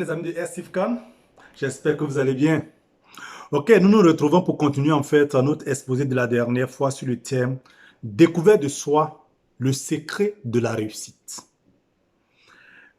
les amis de SIF Khan, j'espère que vous allez bien. Ok, nous nous retrouvons pour continuer en fait notre exposé de la dernière fois sur le thème Découverte de soi, le secret de la réussite.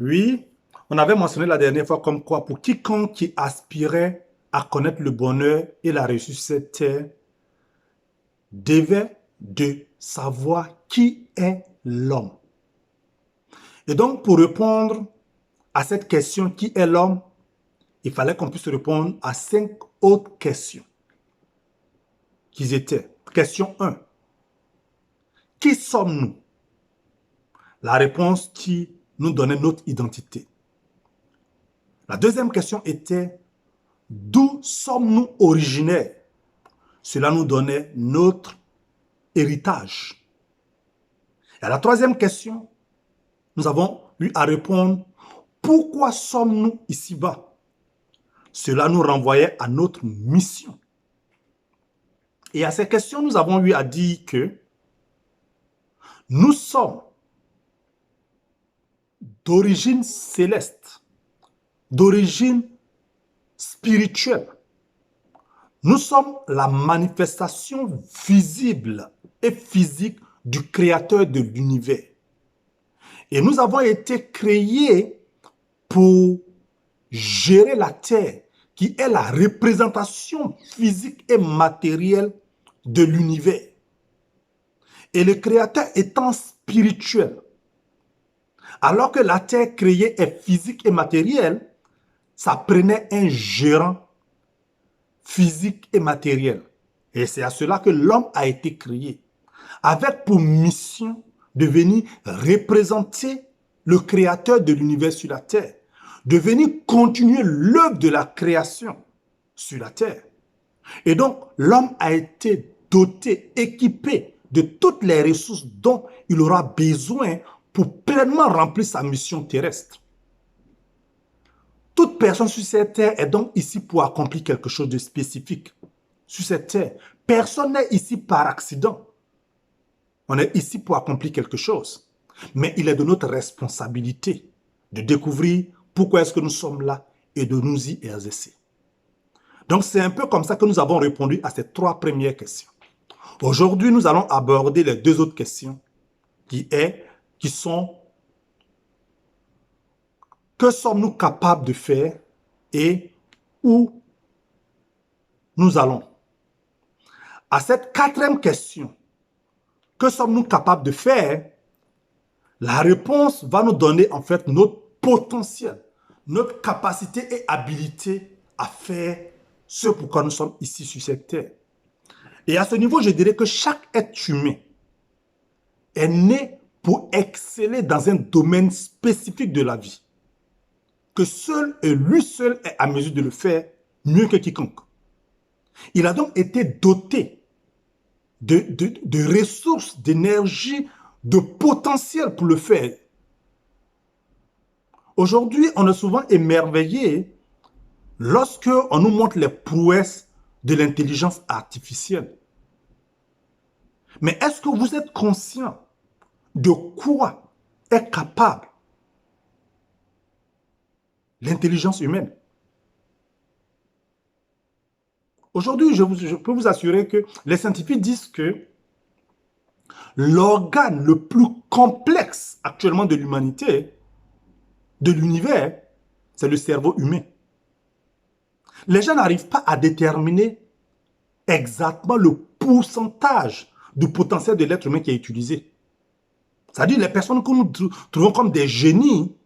Oui, on avait mentionné la dernière fois comme quoi pour quiconque qui aspirait à connaître le bonheur et la réussite sur cette terre, devait de savoir qui est l'homme. Et donc pour répondre à cette question, qui est l'homme, il fallait qu'on puisse répondre à 5 autres questions qui étaient. Question 1. Qui sommes-nous? La réponse qui nous donnait notre identité. La deuxième question était d'où sommes-nous originaires? Cela nous donnait notre héritage. Et à la troisième question, nous avons eu à répondre pourquoi sommes-nous ici-bas? Cela nous renvoyait à notre mission. Et à ces questions, nous avons eu à dire que nous sommes d'origine céleste, d'origine spirituelle. Nous sommes la manifestation visible et physique du Créateur de l'univers. Et nous avons été créés pour gérer la Terre, qui est la représentation physique et matérielle de l'univers. Et le Créateur étant spirituel, alors que la Terre créée est physique et matérielle, ça prenait un gérant physique et matériel. Et c'est à cela que l'homme a été créé, avec pour mission de venir représenter le Créateur de l'univers sur la terre, de venir continuer l'œuvre de la création sur la terre. Et donc, l'homme a été doté, équipé de toutes les ressources dont il aura besoin pour pleinement remplir sa mission terrestre. Toute personne sur cette terre est donc ici pour accomplir quelque chose de spécifique. Sur cette terre, personne n'est ici par accident. On est ici pour accomplir quelque chose. Mais il est de notre responsabilité de découvrir pourquoi est-ce que nous sommes là et de nous y exercer. Donc c'est un peu comme ça que nous avons répondu à ces 3 premières questions. Aujourd'hui, nous allons aborder les 2 autres questions qui sont que sommes-nous capables de faire et où nous allons. À cette 4e question, que sommes-nous capables de faire? La réponse va nous donner en fait notre potentiel, notre capacité et habilité à faire ce pourquoi nous sommes ici sur cette terre. Et à ce niveau, je dirais que chaque être humain est né pour exceller dans un domaine spécifique de la vie, que seul et lui seul est à mesure de le faire mieux que quiconque. Il a donc été doté de ressources, d'énergie, de potentiel pour le faire. Aujourd'hui, on est souvent émerveillé lorsque on nous montre les prouesses de l'intelligence artificielle. Mais est-ce que vous êtes conscient de quoi est capable l'intelligence humaine? Aujourd'hui, je peux vous assurer que les scientifiques disent que l'organe le plus complexe actuellement de l'humanité, de l'univers, c'est le cerveau humain. Les gens n'arrivent pas à déterminer exactement le pourcentage du potentiel de l'être humain qui est utilisé. C'est-à-dire les personnes que nous trouvons comme des génies,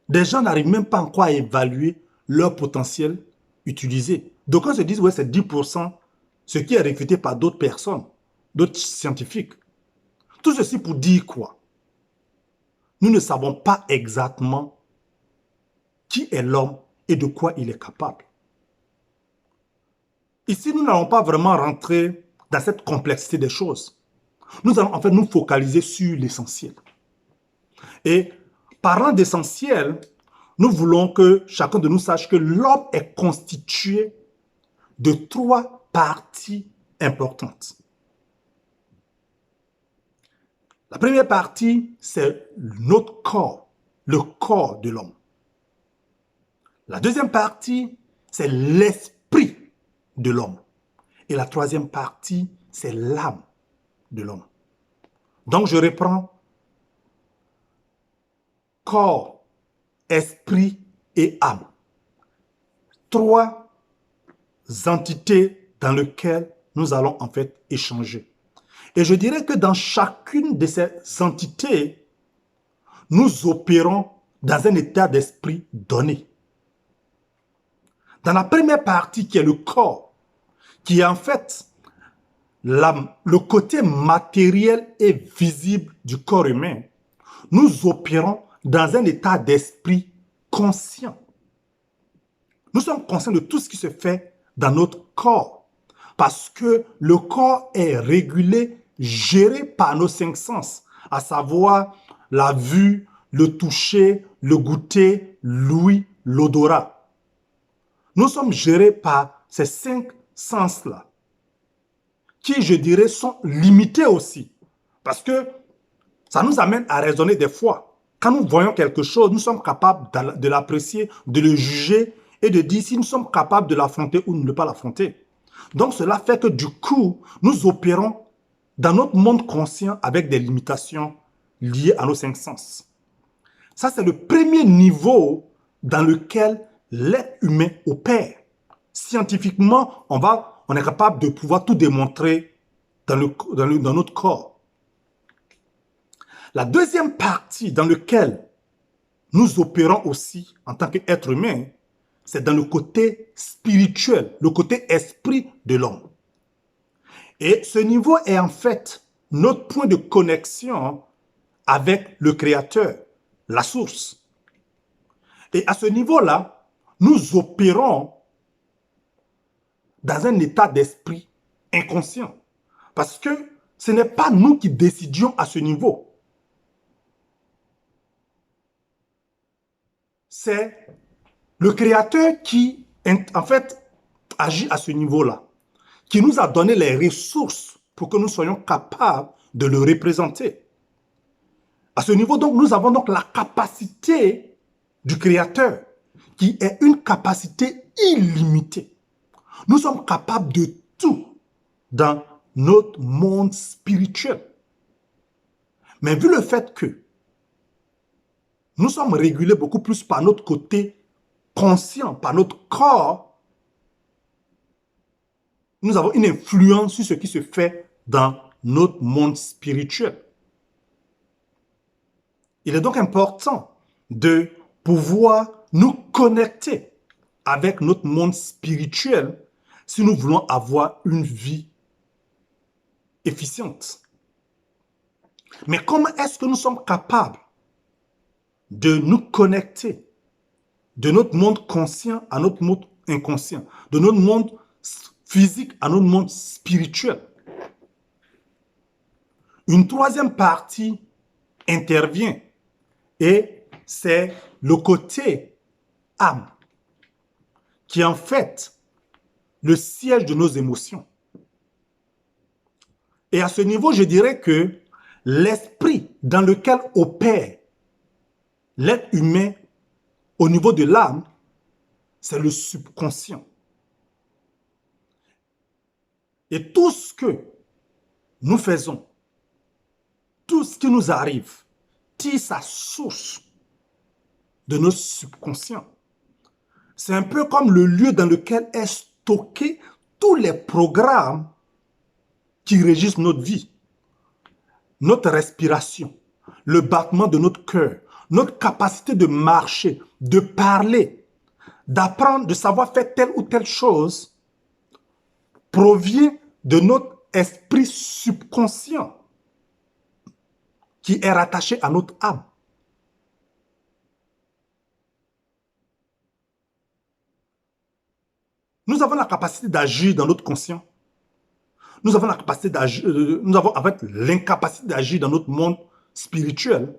des gens n'arrivent même pas encore à évaluer leur potentiel utilisé. Donc on se dit, ouais, c'est 10%, ce qui est réfuté par d'autres personnes, d'autres scientifiques. Tout ceci pour dire quoi? Nous ne savons pas exactement qui est l'homme et de quoi il est capable. Ici, nous n'allons pas vraiment rentrer dans cette complexité des choses. Nous allons en fait nous focaliser sur l'essentiel. Et parlant d'essentiel, nous voulons que chacun de nous sache que l'homme est constitué de 3 parties importantes. La première partie, c'est notre corps, le corps de l'homme. La deuxième partie, c'est l'esprit de l'homme. Et la troisième partie, c'est l'âme de l'homme. Donc, je reprends corps, esprit et âme. Trois entités dans lesquelles nous allons en fait échanger. Et je dirais que dans chacune de ces entités, nous opérons dans un état d'esprit donné. Dans la première partie qui est le corps, qui est en fait le côté matériel et visible du corps humain, nous opérons dans un état d'esprit conscient. Nous sommes conscients de tout ce qui se fait dans notre corps parce que le corps est régulé, géré par nos cinq sens, à savoir la vue, le toucher, le goûter, l'ouïe, l'odorat. Nous sommes gérés par ces cinq sens-là, qui, je dirais, sont limités aussi. Parce que ça nous amène à raisonner des fois. Quand nous voyons quelque chose, nous sommes capables de l'apprécier, de le juger et de dire si nous sommes capables de l'affronter ou de ne pas l'affronter. Donc cela fait que du coup, nous opérons dans notre monde conscient avec des limitations liées à nos cinq sens. Ça, c'est le premier niveau dans lequel l'être humain opère. Scientifiquement, on est capable de pouvoir tout démontrer dans notre corps. La deuxième partie dans laquelle nous opérons aussi en tant qu'être humain, c'est dans le côté spirituel, le côté esprit de l'homme. Et ce niveau est en fait notre point de connexion avec le Créateur, la source. Et à ce niveau-là, nous opérons dans un état d'esprit inconscient. Parce que ce n'est pas nous qui décidions à ce niveau. C'est le Créateur qui, en fait, agit à ce niveau-là, qui nous a donné les ressources pour que nous soyons capables de le représenter. À ce niveau, donc, nous avons donc la capacité du Créateur, qui est une capacité illimitée. Nous sommes capables de tout dans notre monde spirituel. Mais vu le fait que nous sommes régulés beaucoup plus par notre côté conscient, par notre corps, nous avons une influence sur ce qui se fait dans notre monde spirituel. Il est donc important de pouvoir nous connecter avec notre monde spirituel si nous voulons avoir une vie efficiente. Mais comment est-ce que nous sommes capables de nous connecter de notre monde conscient à notre monde inconscient, de notre monde physique à notre monde spirituel? Une troisième partie intervient et c'est le côté âme, qui est en fait le siège de nos émotions. Et à ce niveau, je dirais que l'esprit dans lequel opère l'être humain au niveau de l'âme, c'est le subconscient. Et tout ce que nous faisons, tout ce qui nous arrive, tire sa source de notre subconscient. C'est un peu comme le lieu dans lequel est stocké tous les programmes qui régissent notre vie, notre respiration, le battement de notre cœur, notre capacité de marcher, de parler, d'apprendre, de savoir faire telle ou telle chose, provient de notre esprit subconscient qui est rattaché à notre âme. Nous avons la capacité d'agir dans notre conscient. Nous avons la capacité d'agir, nous avons en fait l'incapacité d'agir dans notre monde spirituel.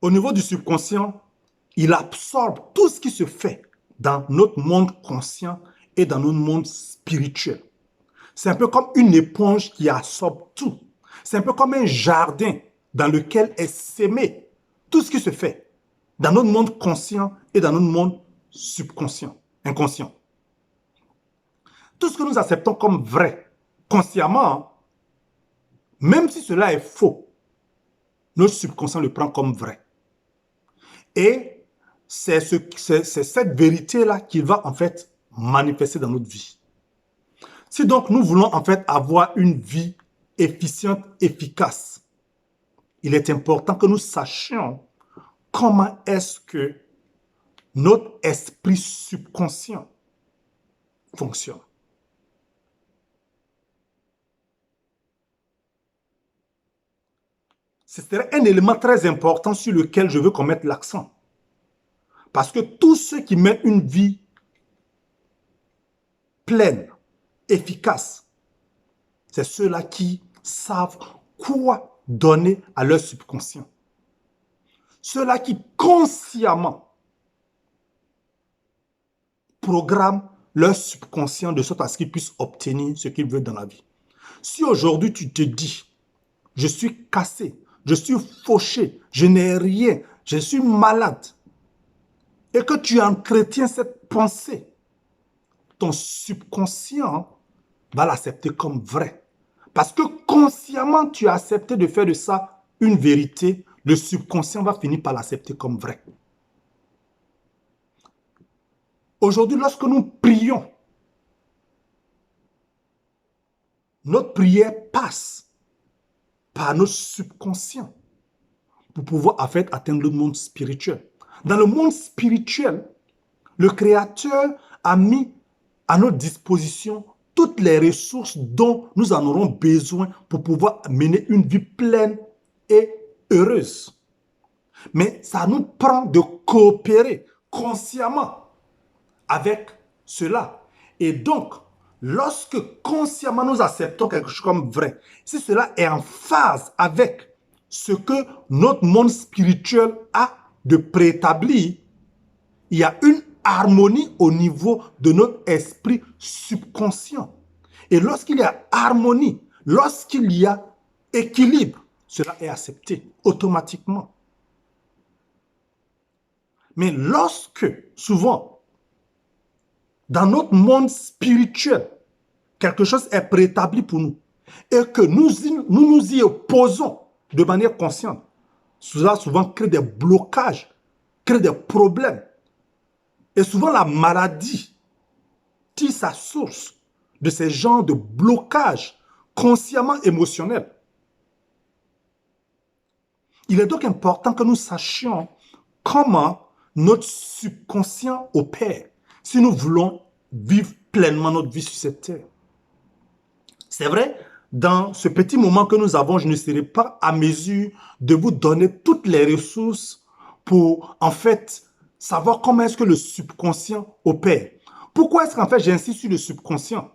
Au niveau du subconscient, il absorbe tout ce qui se fait dans notre monde conscient et dans notre monde spirituel. C'est un peu comme une éponge qui absorbe tout. C'est un peu comme un jardin dans lequel est sémé tout ce qui se fait. dans notre monde conscient et dans notre monde subconscient, inconscient. Tout ce que nous acceptons comme vrai, consciemment, même si cela est faux, notre subconscient le prend comme vrai. Et c'est cette vérité-là qui va en fait manifester dans notre vie. Si donc nous voulons en fait avoir une vie efficiente, efficace, il est important que nous sachions comment est-ce que notre esprit subconscient fonctionne. C'est un élément très important sur lequel je veux qu'on mette l'accent. Parce que tous ceux qui mènent une vie pleine, efficace, c'est ceux-là qui savent quoi donner à leur subconscient. Ceux-là qui consciemment programment leur subconscient de sorte à ce qu'ils puissent obtenir ce qu'ils veulent dans la vie. Si aujourd'hui tu te dis, je suis cassé, je suis fauché, je n'ai rien, je suis malade, et que tu entretiens cette pensée, ton subconscient va l'accepter comme vrai. Parce que consciemment, tu as accepté de faire de ça une vérité, le subconscient va finir par l'accepter comme vrai. Aujourd'hui, lorsque nous prions, notre prière passe par notre subconscient pour pouvoir en fait atteindre le monde spirituel. Dans le monde spirituel, le Créateur a mis à notre disposition toutes les ressources dont nous en aurons besoin pour pouvoir mener une vie pleine et heureuse. Mais ça nous prend de coopérer consciemment avec cela. Et donc, lorsque consciemment nous acceptons quelque chose comme vrai, si cela est en phase avec ce que notre monde spirituel a de préétabli, il y a une harmonie au niveau de notre esprit subconscient. Et lorsqu'il y a harmonie, lorsqu'il y a équilibre, cela est accepté automatiquement. Mais lorsque, souvent, dans notre monde spirituel, quelque chose est préétabli pour nous et que nous nous y opposons de manière consciente, cela souvent crée des blocages, crée des problèmes. Et souvent, la maladie tire sa source de ces genres de blocages consciemment émotionnels. Il est donc important que nous sachions comment notre subconscient opère si nous voulons vivre pleinement notre vie sur cette terre. C'est vrai, dans ce petit moment que nous avons, je ne serai pas à mesure de vous donner toutes les ressources pour, en fait, savoir comment est-ce que le subconscient opère. Pourquoi est-ce qu'en fait j'insiste sur le subconscient?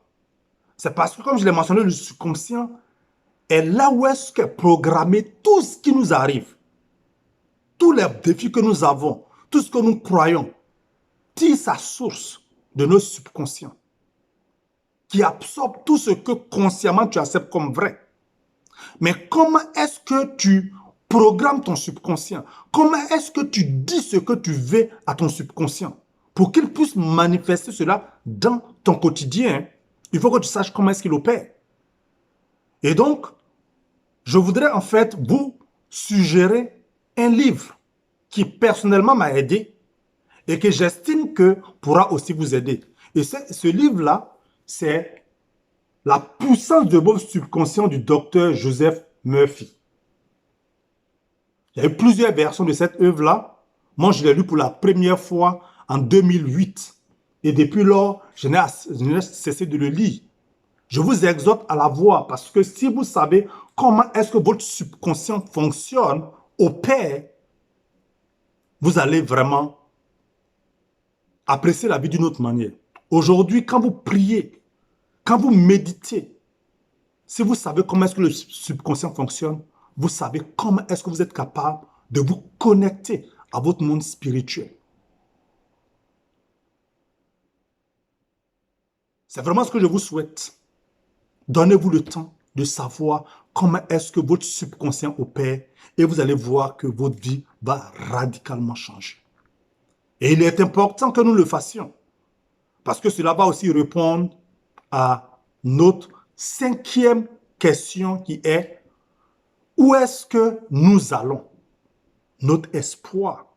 C'est parce que, comme je l'ai mentionné, le subconscient est là où est-ce qu'est programmé tout ce qui nous arrive. Tous les défis que nous avons, tout ce que nous croyons, tire sa source de notre subconscient, qui absorbe tout ce que consciemment tu acceptes comme vrai. Mais comment est-ce que tu programmes ton subconscient? Comment est-ce que tu dis ce que tu veux à ton subconscient? Pour qu'il puisse manifester cela dans ton quotidien, il faut que tu saches comment est-ce qu'il opère. Et donc, je voudrais en fait vous suggérer un livre qui personnellement m'a aidé et que j'estime que pourra aussi vous aider. Et ce livre-là, c'est La puissance de votre subconscient du docteur Joseph Murphy. Il y a eu plusieurs versions de cette œuvre-là. Moi, je l'ai lu pour la première fois en 2008. Et depuis lors, je n'ai cessé de le lire. Je vous exhorte à la voir parce que si vous savez comment est-ce que votre subconscient fonctionne, opère, vous allez vraiment apprécier la vie d'une autre manière. Aujourd'hui, quand vous priez, quand vous méditez, si vous savez comment est-ce que le subconscient fonctionne, vous savez comment est-ce que vous êtes capable de vous connecter à votre monde spirituel. C'est vraiment ce que je vous souhaite. Donnez-vous le temps de savoir comment est-ce que votre subconscient opère et vous allez voir que votre vie va radicalement changer. Et il est important que nous le fassions parce que cela va aussi répondre à notre 5e question qui est où est-ce que nous allons? Notre espoir.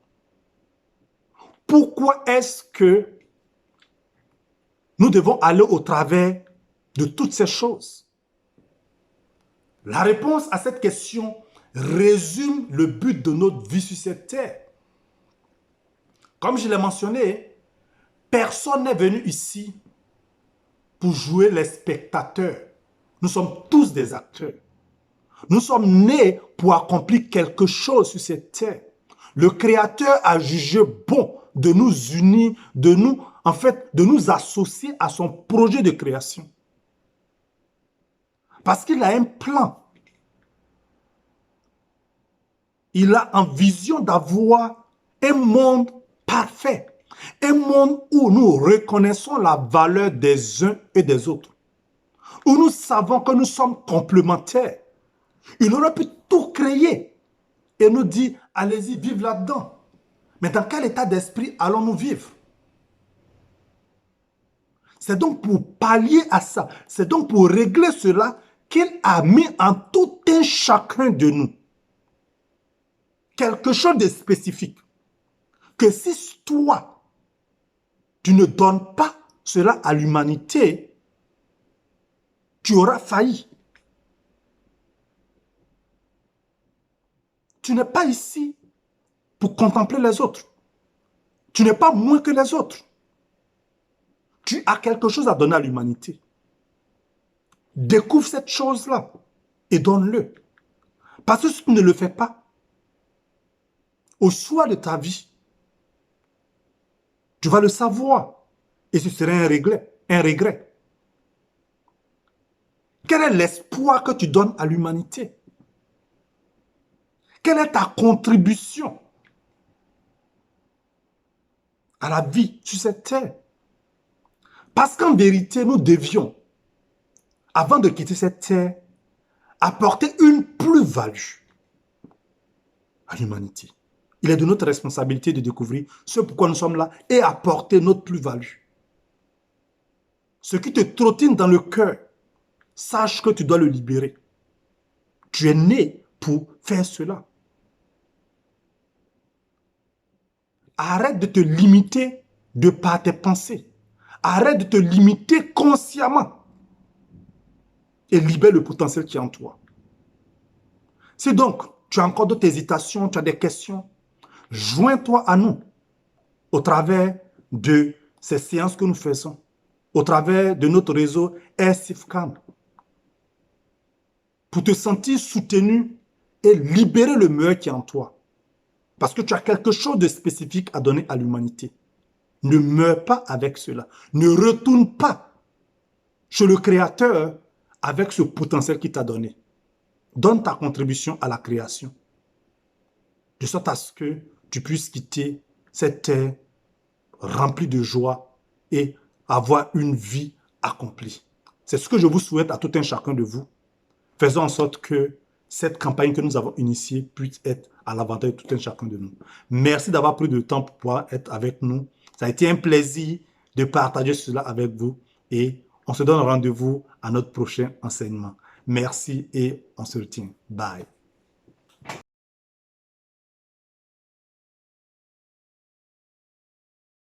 Pourquoi est-ce que nous devons aller au travers de toutes ces choses? La réponse à cette question résume le but de notre vie sur cette terre. Comme je l'ai mentionné, personne n'est venu ici pour jouer les spectateurs. Nous sommes tous des acteurs. Nous sommes nés pour accomplir quelque chose sur cette terre. Le Créateur a jugé bon de nous unir, de nous associer à son projet de création. Parce qu'il a un plan. Il a en vision d'avoir un monde parfait. Un monde où nous reconnaissons la valeur des uns et des autres. Où nous savons que nous sommes complémentaires. Il aurait pu tout créer et nous dire, allez-y, vive là-dedans. Mais dans quel état d'esprit allons-nous vivre? C'est donc pour pallier à ça, c'est donc pour régler cela qu'il a mis en tout un chacun de nous quelque chose de spécifique. Que si toi, tu ne donnes pas cela à l'humanité, tu auras failli. Tu n'es pas ici pour contempler les autres. Tu n'es pas moins que les autres. Tu as quelque chose à donner à l'humanité. Découvre cette chose-là et donne-le. Parce que si tu ne le fais pas, au soir de ta vie, tu vas le savoir et ce serait un regret. Quel est l'espoir que tu donnes à l'humanité? Quelle est ta contribution à la vie sur cette terre? Parce qu'en vérité, nous devions, avant de quitter cette terre, apporter une plus-value à l'humanité. Il est de notre responsabilité de découvrir ce pourquoi nous sommes là et apporter notre plus-value. Ce qui te trottine dans le cœur, sache que tu dois le libérer. Tu es né pour faire cela. Arrête de te limiter de par tes pensées. Arrête de te limiter consciemment. Et libère le potentiel qui est en toi. Si donc tu as encore d'autres hésitations, tu as des questions, joins-toi à nous au travers de ces séances que nous faisons, au travers de notre réseau AirSafeCam, pour te sentir soutenu et libérer le meilleur qui est en toi. Parce que tu as quelque chose de spécifique à donner à l'humanité. Ne meurs pas avec cela. Ne retourne pas chez le Créateur avec ce potentiel qu'il t'a donné. Donne ta contribution à la création. De sorte à ce que tu puisses quitter cette terre remplie de joie et avoir une vie accomplie. C'est ce que je vous souhaite à tout un chacun de vous. Faisons en sorte que cette campagne que nous avons initiée puisse être à l'avantage de tout un chacun de nous. Merci d'avoir pris du temps pour pouvoir être avec nous. Ça a été un plaisir de partager cela avec vous et on se donne rendez-vous à notre prochain enseignement. Merci et on se retient. Bye.